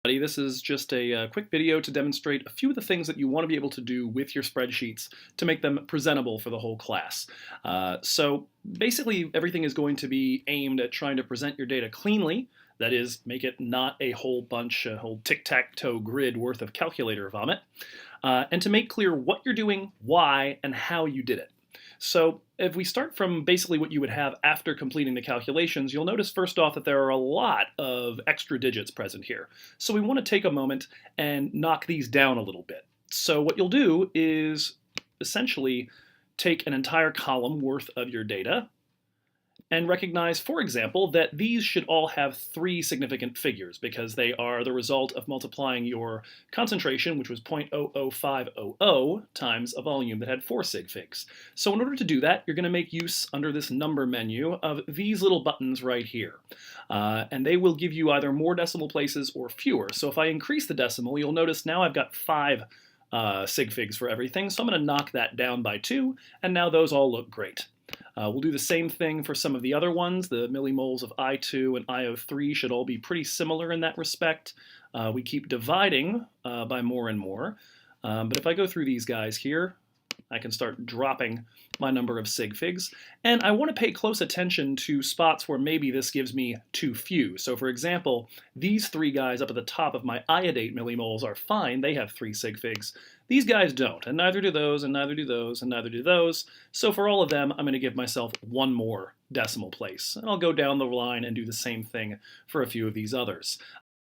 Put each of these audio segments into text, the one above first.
This is just a quick video to demonstrate a few of the things that you want to be able to do with your spreadsheets to make them presentable for the whole class. So basically everything is going to be aimed at trying to present your data cleanly. That is, make it not a whole tic-tac-toe grid worth of calculator vomit. And to make clear what you're doing, why, and how you did it. So if we start from basically what you would have after completing the calculations, you'll notice first off that there are a lot of extra digits present here. So we want to take a moment and knock these down a little bit. So what you'll do is essentially take an entire column worth of your data and recognize, for example, that these should all have 3 significant figures because they are the result of multiplying your concentration, which was 0.00500, times a volume that had 4 sig figs. So in order to do that, you're going to make use, under this number menu, of these little buttons right here. And they will give you either more decimal places or fewer. So if I increase the decimal, you'll notice now I've got 5 sig figs for everything, so I'm going to knock that down by 2, and now those all look great. We'll do the same thing for some of the other ones. The millimoles of I2 and IO3 should all be pretty similar in that respect. We keep dividing by more and more. But if I go through these guys here, I can start dropping my number of sig figs. And I want to pay close attention to spots where maybe this gives me too few. So for example, these 3 guys up at the top of my iodate millimoles are fine. They have 3 sig figs. These guys don't, and neither do those, and neither do those, and neither do those. So for all of them, I'm going to give myself 1 more decimal place. And I'll go down the line and do the same thing for a few of these others.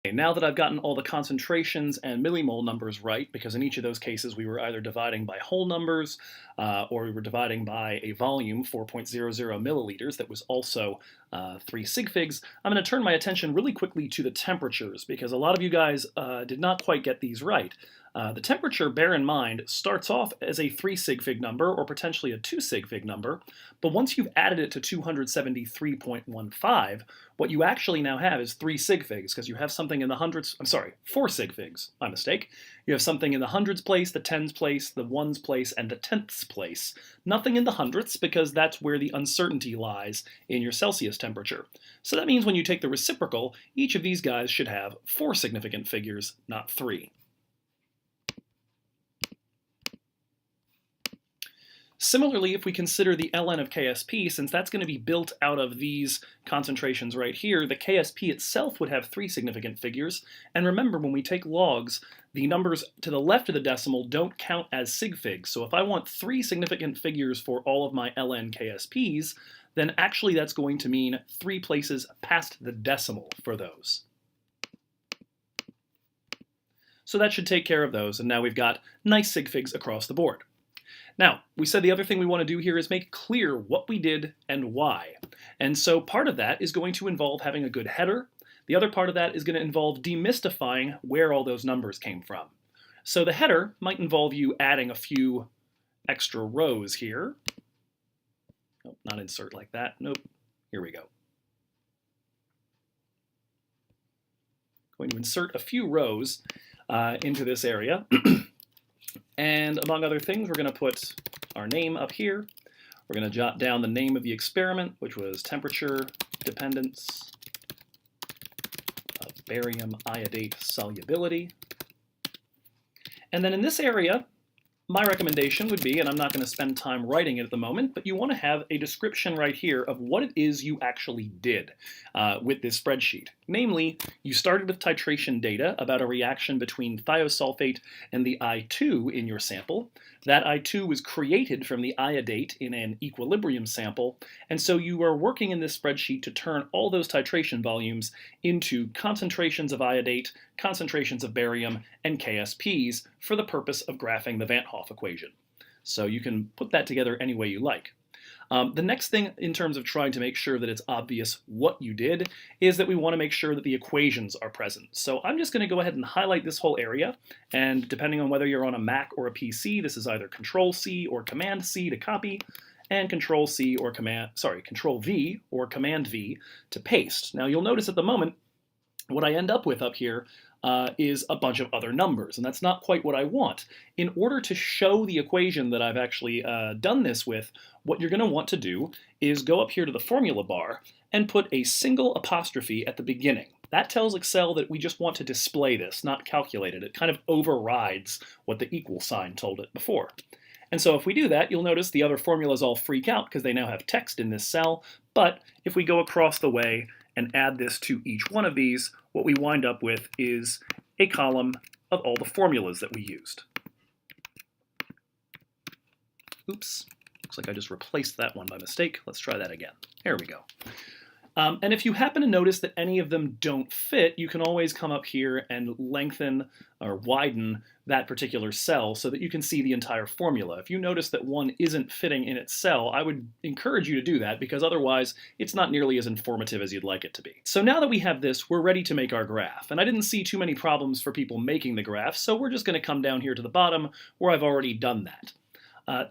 Okay, now that I've gotten all the concentrations and millimole numbers right, because in each of those cases we were either dividing by whole numbers or we were dividing by a volume, 4.00 milliliters, that was also 3 sig figs, I'm going to turn my attention really quickly to the temperatures, because a lot of you guys did not quite get these right. The temperature, bear in mind, starts off as a 3 sig fig number or potentially a 2 sig fig number, but once you've added it to 273.15, what you actually now have is 3 sig figs, because you have something in the hundreds, 4 sig figs, my mistake. You have something in the hundreds place, the tens place, the ones place, and the tenths place. Nothing in the hundredths, because that's where the uncertainty lies in your Celsius temperature. So that means when you take the reciprocal, each of these guys should have 4 significant figures, not 3. Similarly, if we consider the ln of KSP, since that's going to be built out of these concentrations right here, the KSP itself would have 3 significant figures. And remember, when we take logs, the numbers to the left of the decimal don't count as sig figs. So if I want 3 significant figures for all of my ln KSPs, then actually that's going to mean 3 places past the decimal for those. So that should take care of those, and now we've got nice sig figs across the board. Now, we said the other thing we want to do here is make clear what we did and why. And so part of that is going to involve having a good header. The other part of that is going to involve demystifying where all those numbers came from. So the header might involve you adding a few extra rows here. Nope, not insert like that. Nope. Here we go. Going to insert a few rows into this area. And among other things, we're going to put our name up here. We're going to jot down the name of the experiment, which was temperature dependence of barium iodate solubility. And then in this area, my recommendation would be, and I'm not going to spend time writing it at the moment, but you want to have a description right here of what it is you actually did with this spreadsheet. Namely, you started with titration data about a reaction between thiosulfate and the I2 in your sample. That I2 was created from the iodate in an equilibrium sample, and so you are working in this spreadsheet to turn all those titration volumes into concentrations of iodate, concentrations of barium, and KSPs for the purpose of graphing the Van't Hoff equation. So you can put that together any way you like. The next thing in terms of trying to make sure that it's obvious what you did is that we want to make sure that the equations are present. So I'm just going to go ahead and highlight this whole area, and depending on whether you're on a Mac or a PC, this is either Control-C or Command-C to copy, and Control-V or Command-V to paste. Now you'll notice at the moment what I end up with up here is a bunch of other numbers, and that's not quite what I want. In order to show the equation that I've actually done this with, what you're going to want to do is go up here to the formula bar and put a single apostrophe at the beginning. that tells Excel that we just want to display this, not calculate it. It kind of overrides what the equal sign told it before. And so if we do that, you'll notice the other formulas all freak out because they now have text in this cell. But if we go across the way and add this to each one of these, what we wind up with is a column of all the formulas that we used. Oops, looks like I just replaced that one by mistake. Let's try that again. There we go. And if you happen to notice that any of them don't fit, you can always come up here and lengthen or widen that particular cell so that you can see the entire formula. If you notice that one isn't fitting in its cell, I would encourage you to do that because otherwise it's not nearly as informative as you'd like it to be. So now that we have this, we're ready to make our graph. And I didn't see too many problems for people making the graph, so we're just going to come down here to the bottom where I've already done that.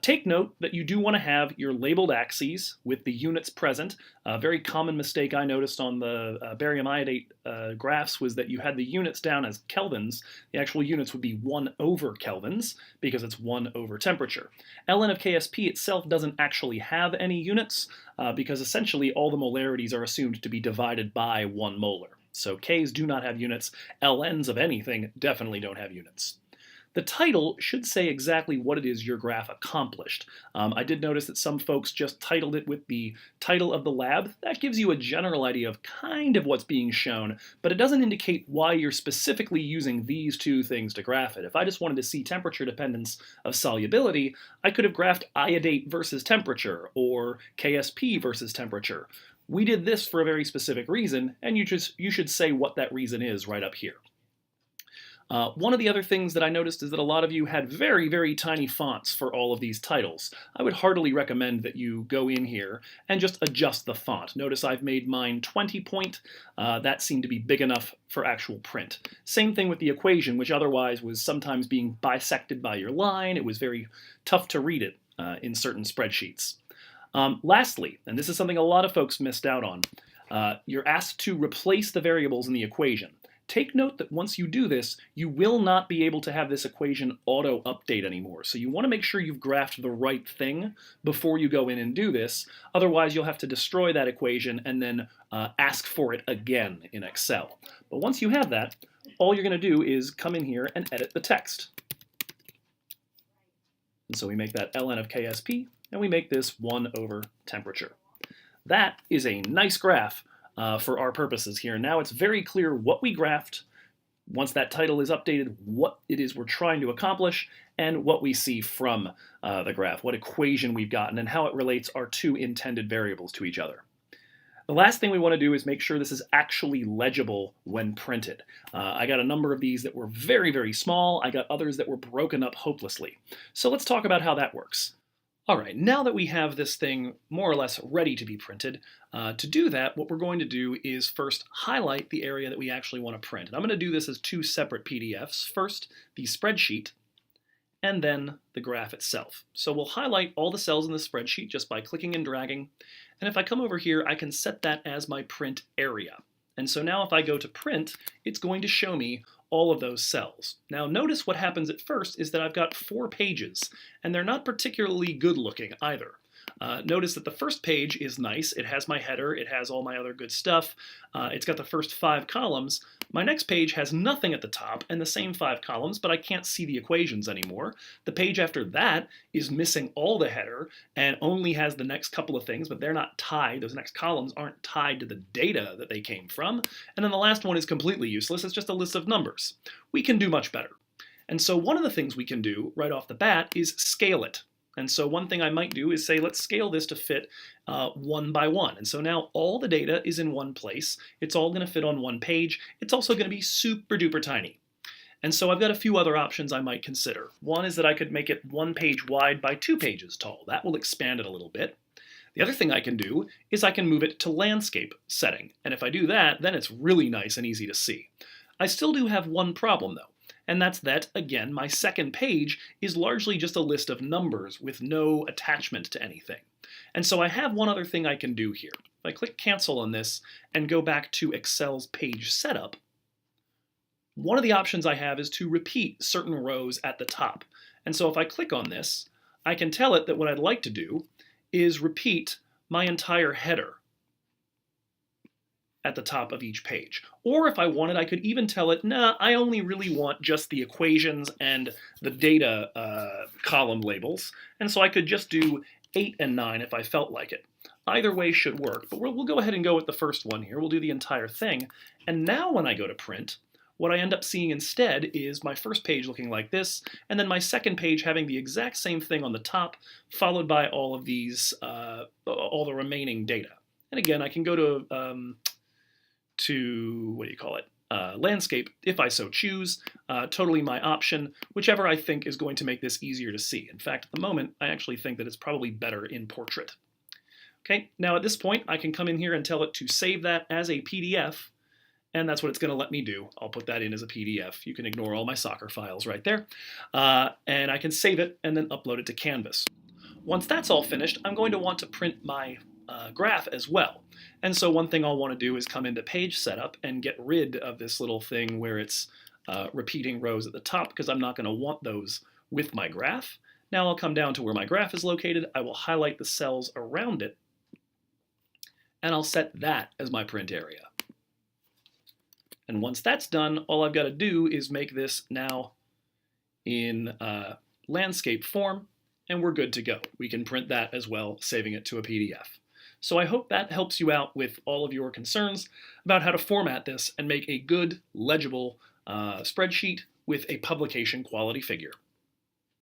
Take note that you do want to have your labeled axes with the units present. A very common mistake I noticed on the barium iodate graphs was that you had the units down as kelvins. The actual units would be 1 over kelvins because it's 1 over temperature. ln of KSP itself doesn't actually have any units because essentially all the molarities are assumed to be divided by 1 molar. So Ks do not have units. ln's of anything definitely don't have units. The title should say exactly what it is your graph accomplished. I did notice that some folks just titled it with the title of the lab. That gives you a general idea of kind of what's being shown, but it doesn't indicate why you're specifically using these two things to graph it. If I just wanted to see temperature dependence of solubility, I could have graphed iodate versus temperature or KSP versus temperature. We did this for a very specific reason, and you should say what that reason is right up here. One of the other things that I noticed is that a lot of you had very, very tiny fonts for all of these titles. I would heartily recommend that you go in here and just adjust the font. Notice I've made mine 20 point. That seemed to be big enough for actual print. Same thing with the equation, which otherwise was sometimes being bisected by your line. It was very tough to read it in certain spreadsheets. Lastly, and this is something a lot of folks missed out on, you're asked to replace the variables in the equation. Take note that once you do this, you will not be able to have this equation auto-update anymore. So you want to make sure you've graphed the right thing before you go in and do this. Otherwise, you'll have to destroy that equation and then ask for it again in Excel. But once you have that, all you're going to do is come in here and edit the text. And so we make that ln of KSP, and we make this 1 over temperature. That is a nice graph. For our purposes here. Now it's very clear what we graphed, once that title is updated, what it is we're trying to accomplish, and what we see from the graph, what equation we've gotten, and how it relates our two intended variables to each other. The last thing we want to do is make sure this is actually legible when printed. I got a number of these that were very, very small. I got others that were broken up hopelessly. So let's talk about how that works. All right, now that we have this thing more or less ready to be printed, to do that, what we're going to do is first highlight the area that we actually want to print. And I'm going to do this as two separate PDFs. First, the spreadsheet, and then the graph itself. So we'll highlight all the cells in the spreadsheet just by clicking and dragging. And if I come over here, I can set that as my print area. And so now if I go to print, it's going to show me all of those cells. Now notice what happens at first is that I've got 4 pages, and they're not particularly good looking either. Notice that the first page is nice. It has my header, it has all my other good stuff, it's got the first 5 columns. My next page has nothing at the top and the same 5 columns, but I can't see the equations anymore. The page after that is missing all the header and only has the next couple of things, but they're not tied. Those next columns aren't tied to the data that they came from. And then the last one is completely useless. It's just a list of numbers. We can do much better. And so one of the things we can do right off the bat is scale it. And so one thing I might do is say, let's scale this to fit 1 by 1. And so now all the data is in one place. It's all going to fit on one page. It's also going to be super duper tiny. And so I've got a few other options I might consider. One is that I could make it 1 page wide by 2 pages tall. That will expand it a little bit. The other thing I can do is I can move it to landscape setting. And if I do that, then it's really nice and easy to see. I still do have one problem though. And that's that, again, my second page is largely just a list of numbers with no attachment to anything. And so I have one other thing I can do here. If I click cancel on this and go back to Excel's page setup, one of the options I have is to repeat certain rows at the top. And so if I click on this, I can tell it that what I'd like to do is repeat my entire header. at the top of each page. Or if I wanted, I could even tell it, nah, I only really want just the equations and the data column labels, and so I could just do 8 and 9 if I felt like it. Either way should work, but we'll go ahead and go with the first one here. We'll do the entire thing, and now when I go to print, what I end up seeing instead is my first page looking like this, and then my second page having the exact same thing on the top, followed by all of these, all the remaining data. And again, I can go to what do you call it? Landscape, if I so choose, totally my option, whichever I think is going to make this easier to see. In fact, at the moment, I actually think that it's probably better in portrait. Okay, now at this point, I can come in here and tell it to save that as a PDF, and that's what it's going to let me do. I'll put that in as a PDF. You can ignore all my soccer files right there. And I can save it and then upload it to Canvas. Once that's all finished, I'm going to want to print my graph as well. And so one thing I'll want to do is come into page setup and get rid of this little thing where it's repeating rows at the top, because I'm not going to want those with my graph. Now I'll come down to where my graph is located. I will highlight the cells around it, and I'll set that as my print area. And once that's done, all I've got to do is make this now in landscape form, and we're good to go. We can print that as well, saving it to a PDF. So I hope that helps you out with all of your concerns about how to format this and make a good, legible spreadsheet with a publication quality figure.